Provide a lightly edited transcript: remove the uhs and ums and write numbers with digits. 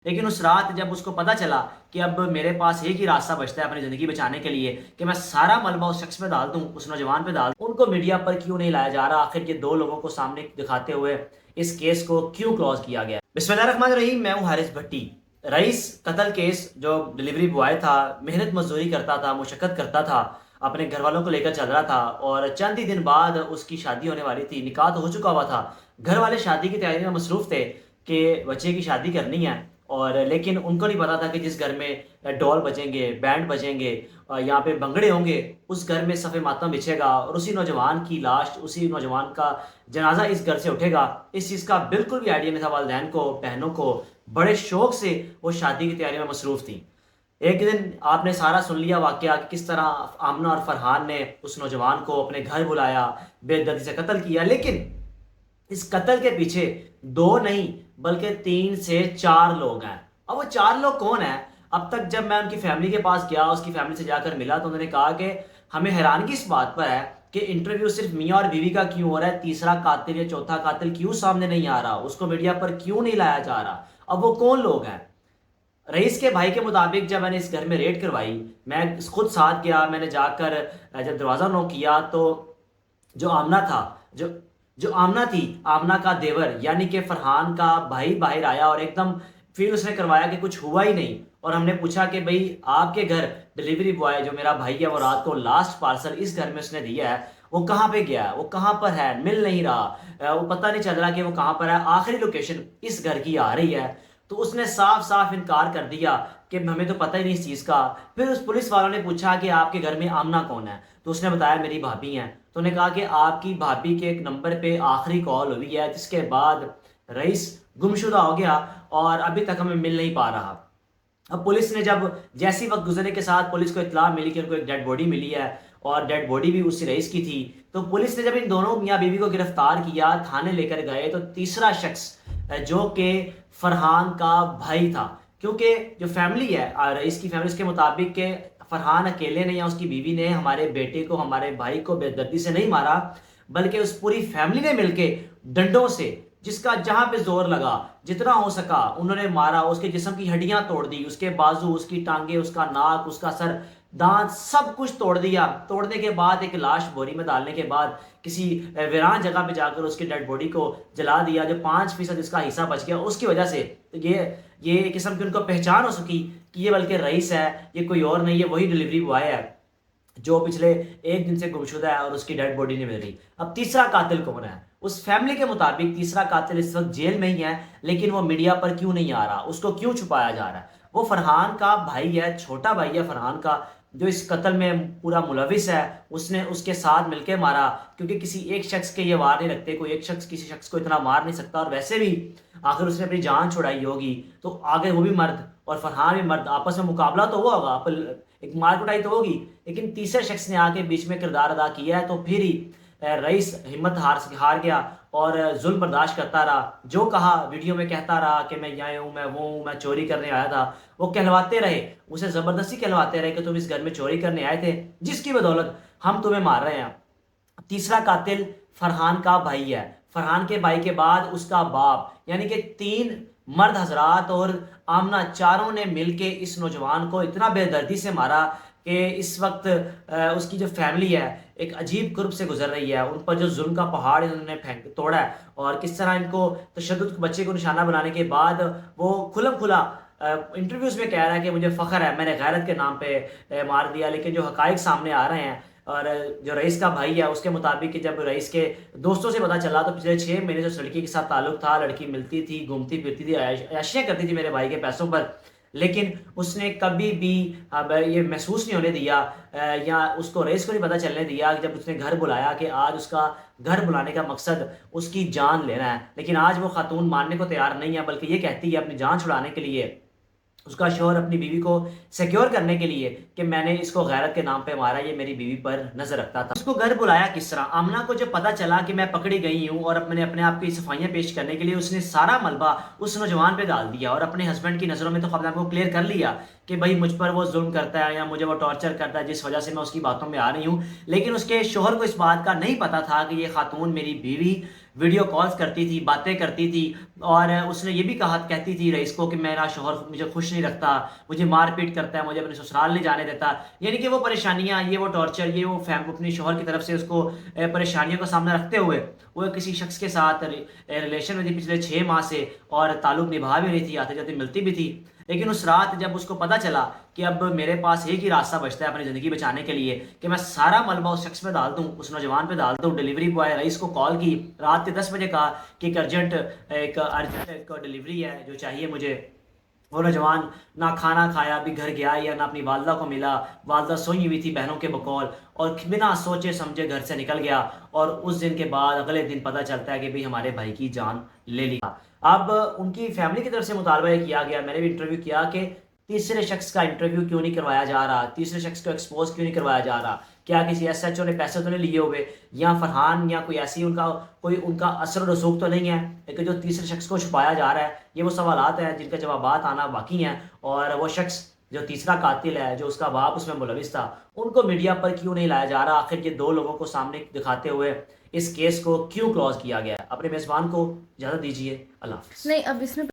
لیکن اس رات جب اس کو پتا چلا کہ اب میرے پاس ایک ہی راستہ بچتا ہے اپنی زندگی بچانے کے لیے کہ میں سارا ملبہ اس شخص پہ ڈال دوں، اس نوجوان پہ ڈال دوں، ان کو میڈیا پر کیوں نہیں لایا جا رہا؟ آخر یہ دو لوگوں کو سامنے دکھاتے ہوئے اس کیس کو کیوں کلوز کیا گیا؟ بسم اللہ الرحمن الرحیم، میں ہوں حارث بھٹی۔ رئیس قتل کیس، جو ڈلیوری بوائے تھا، محنت مزدوری کرتا تھا، مشقت کرتا تھا، اپنے گھر والوں کو لے کر چل رہا تھا، اور چند ہی دن بعد اس کی شادی ہونے والی تھی، نکاح تو ہو چکا ہوا تھا، گھر والے شادی کی تیاری میں مصروف تھے کہ بچے کی شادی کرنی ہے، اور لیکن ان کو نہیں پتا تھا کہ جس گھر میں ڈول بجیں گے، بینڈ بجیں گے، یہاں پہ بنگڑے ہوں گے، اس گھر میں صف ماتم بچھے گا، اور اسی نوجوان کی لاش، اسی نوجوان کا جنازہ اس گھر سے اٹھے گا۔ اس چیز کا بالکل بھی آئیڈیا نہیں تھا والدین کو، بہنوں کو، بڑے شوق سے وہ شادی کی تیاری میں مصروف تھی۔ ایک دن آپ نے سارا سن لیا واقعہ کہ کس طرح آمنہ اور فرحان نے اس نوجوان کو اپنے گھر بلایا، بے دردی سے قتل کیا، لیکن اس قتل کے پیچھے دو نہیں بلکہ 3 سے 4 لوگ ہیں۔ اور وہ 4 لوگ کون ہیں؟ اب تک جب میں ان کی فیملی کے پاس گیا، اس کی فیملی سے جا کر ملا، تو انہوں نے کہا کہ ہمیں حیرانگی اس بات پر ہے کہ انٹرویو صرف میاں اور بیوی کا کیوں ہو رہا ہے، تیسرا قاتل یا چوتھا قاتل کیوں سامنے نہیں آ رہا، اس کو میڈیا پر کیوں نہیں لایا جا رہا؟ اب وہ کون لوگ ہیں؟ رئیس کے بھائی کے مطابق جب میں نے اس گھر میں ریڈ کروائی، میں خود ساتھ گیا، میں نے جا کر جب دروازہ نوک کیا تو جو آمنہ تھا، جو آمنہ تھی، آمنہ کا دیور یعنی کہ فرحان کا بھائی باہر آیا، اور ایک دم فیل اس نے کروایا کہ کچھ ہوا ہی نہیں۔ اور ہم نے پوچھا کہ بھئی آپ کے گھر ڈلیوری بوائے جو میرا بھائی ہے، وہ رات کو لاسٹ پارسل اس گھر میں اس نے دیا ہے، وہ کہاں پہ گیا ہے، وہ کہاں پر ہے، مل نہیں رہا، وہ پتہ نہیں چل رہا کہ وہ کہاں پر ہے، آخری لوکیشن اس گھر کی آ رہی ہے۔ تو اس نے صاف صاف انکار کر دیا کہ ہمیں تو پتہ ہی نہیں اس چیز کا۔ پھر اس پولیس والوں نے پوچھا کہ آپ کے گھر میں آمنہ کون ہے، تو اس نے بتایا میری بھابھی ہیں۔ تو انہوں نے کہا کہ آپ کی بھابھی کے ایک نمبر پہ آخری کال ہوئی ہے، جس کے بعد رئیس گمشدہ ہو گیا اور ابھی تک ہمیں مل نہیں پا رہا۔ اب پولیس نے جب جیسی وقت گزرنے کے ساتھ پولیس کو اطلاع ملی کہ ان کو ایک ڈیڈ باڈی ملی ہے، اور ڈیڈ باڈی بھی اسی رئیس کی تھی، تو پولیس نے جب ان دونوں میاں بیوی کو گرفتار کیا، تھانے لے کر گئے، تو تیسرا شخص جو کہ فرحان کا بھائی تھا، کیونکہ جو فیملی ہے رئیس کی فیملی، اس کے مطابق کہ فرحان اکیلے نے یا اس کی بیوی نے ہمارے بیٹے کو، ہمارے بھائی کو بے دردی سے نہیں مارا، بلکہ اس پوری فیملی نے مل کے ڈنڈوں سے، جس کا جہاں پہ زور لگا، جتنا ہو سکا انہوں نے مارا، اس کے جسم کی ہڈیاں توڑ دی، اس کے بازو، اس کی ٹانگیں، اس کا ناک، اس کا سر، دانت، سب کچھ توڑ دیا۔ توڑنے کے بعد ایک لاش بوری میں ڈالنے کے بعد کسی ویران جگہ پہ جا کر اس کی ڈیڈ باڈی کو جلا دیا، جو 5% اس کا حصہ بچ گیا اس کی وجہ سے یہ قسم کی ان کو پہچان ہو سکی کہ یہ بلکہ رئیس ہے، یہ کوئی اور نہیں ہے، وہی ڈلیوری بوائے ہے جو پچھلے ایک دن سے گمشدہ ہے اور اس کی ڈیڈ باڈی نہیں مل رہی۔ اب تیسرا قاتل کون ہے؟ اس فیملی کے مطابق تیسرا قاتل اس وقت جیل میں ہی ہے، لیکن وہ میڈیا پر کیوں نہیں آ رہا، اس کو کیوں چھپایا جا رہا ہے؟ وہ فرحان کا بھائی ہے، چھوٹا بھائی ہے فرحان کا، جو اس قتل میں پورا ملوث ہے۔ اس نے اس کے ساتھ مل کے مارا، کیونکہ کسی ایک شخص کے یہ وار نہیں رکھتے، کوئی ایک شخص کسی شخص کو اتنا مار نہیں سکتا، اور ویسے بھی آخر اس نے اپنی جان چھڑائی ہوگی تو آگے وہ بھی مرد اور فرحان بھی مرد، آپس میں مقابلہ تو ہوا ہوگا، ایک مار کٹائی تو ہوگی، لیکن تیسرے شخص نے آ کے بیچ میں کردار ادا کیا ہے، تو پھر ہی رئیس ہمت ہار گیا اور ظلم برداشت کرتا رہا۔ جو کہا ویڈیو میں کہتا رہا کہ میں یہاں ہوں، میں وہ ہوں، میں چوری کرنے آیا تھا، وہ کہلواتے رہے، اسے زبردستی کہلواتے رہے کہ تم اس گھر میں چوری کرنے آئے تھے، جس کی بدولت ہم تمہیں مار رہے ہیں۔ تیسرا قاتل فرحان کا بھائی ہے، فرحان کے بھائی کے بعد اس کا باپ، یعنی کہ 3 مرد حضرات اور آمنہ، چاروں نے مل کے اس نوجوان کو اتنا بے دردی سے مارا کہ اس وقت اس کی جو فیملی ہے ایک عجیب کرب سے گزر رہی ہے۔ ان پر جو ظلم کا پہاڑ انہوں نے توڑا ہے، اور کس طرح ان کو تشدد بچے کو نشانہ بنانے کے بعد وہ کھلم کھلا انٹرویوز میں کہہ رہا ہے کہ مجھے فخر ہے، میں نے غیرت کے نام پہ مار دیا، لیکن جو حقائق سامنے آ رہے ہیں، اور جو رئیس کا بھائی ہے اس کے مطابق کہ جب رئیس کے دوستوں سے پتا چلا تو پچھلے 6 مہینے سے اس لڑکی کے ساتھ تعلق تھا، لڑکی ملتی تھی، گھومتی پھرتی تھی، عیاشیاں کرتی تھی میرے بھائی کے پیسوں پر، لیکن اس نے کبھی بھی یہ محسوس نہیں ہونے دیا، یا اس کو رئیس کو نہیں پتہ چلنے دیا کہ جب اس نے گھر بلایا کہ آج اس کا گھر بلانے کا مقصد اس کی جان لینا ہے۔ لیکن آج وہ خاتون ماننے کو تیار نہیں ہے، بلکہ یہ کہتی ہے اپنی جان چھڑانے کے لیے، اس کا شوہر اپنی بیوی کو سیکیور کرنے کے لیے کہ میں نے اس کو غیرت کے نام پہ مارا، یہ میری بیوی پر نظر رکھتا تھا۔ اس کو گھر بلایا کس طرح؟ آمنہ کو جب پتا چلا کہ میں پکڑی گئی ہوں اور میں نے اپنے آپ کی صفائیاں پیش کرنے کے لیے، اس نے سارا ملبہ اس نوجوان پہ ڈال دیا، اور اپنے ہسبینڈ کی نظروں میں تو خود کو کلیئر کر لیا کہ بھائی مجھ پر وہ ظلم کرتا ہے یا مجھے وہ ٹارچر کرتا ہے، جس وجہ سے میں اس کی باتوں میں آ رہی ہوں۔ لیکن اس کے شوہر کو اس بات کا نہیں پتا تھا کہ یہ خاتون میری بیوی ویڈیو کالز کرتی تھی, باتیں کرتی تھی, اور اس نے یہ بھی کہتی تھی رئیس کو کہ میرا شوہر مجھے خوش نہیں رکھتا, مجھے مار پیٹ کرتا ہے, مجھے اپنے سسرال نہیں جانے دیتا. یعنی کہ وہ پریشانیاں, یہ وہ ٹارچر, یہ وہ اپنی شوہر کی طرف سے اس کو پریشانیوں کا سامنا رکھتے ہوئے وہ کسی شخص کے ساتھ ریلیشن میں تھی پچھلے 6 ماہ سے, اور تعلق نبھا بھی رہی تھی, آتے جاتے ملتی بھی تھی. لیکن اس رات جب اس کو پتہ چلا کہ اب میرے پاس ایک ہی راستہ بچتا ہے اپنی زندگی بچانے کے لیے کہ میں سارا ملبہ اس شخص پہ ڈال دوں, اس نوجوان پہ ڈال دوں, ڈیلیوری بوائے رئیس کو کال کی, رات کے 10 بجے کہا کہ ایک ارجنٹ ڈیلیوری ہے جو چاہیے مجھے. وہ نوجوان نہ کھانا کھایا, ابھی گھر گیا یا نہ اپنی والدہ کو ملا, والدہ سوئی ہوئی تھی بہنوں کے بقول, اور بنا سوچے سمجھے گھر سے نکل گیا. اور اس دن کے بعد اگلے دن پتہ چلتا ہے کہ بھئی ہمارے بھائی کی جان لے لی. اب ان کی فیملی کی طرف سے مطالبہ یہ کیا گیا, میں نے بھی انٹرویو کیا, کہ تیسرے شخص کا انٹرویو کیوں نہیں کروایا جا رہا, تیسرے شخص کو ایکسپوز کیوں نہیں کروایا جا رہا, کیا کسی ایس ایچ او نے پیسے تو نہیں لیے ہوئے, یا فرحان یا کوئی ایسی ان کا اثر و رسوخ تو نہیں ہے, لیکن جو تیسرے شخص کو چھپایا جا رہا ہے. یہ وہ سوالات ہیں جن کا جوابات آنا باقی ہیں. اور وہ شخص جو تیسرا قاتل ہے, جو اس کا باپ اس میں ملوث تھا, ان کو میڈیا پر کیوں نہیں لایا جا رہا, آخر یہ 2 لوگوں کو سامنے دکھاتے ہوئے اس کیس کو کیوں کلوز کیا گیا ہے. اپنے میزبان کو اجازت دیجیے, اللہ حافظ. نہیں اب اس میں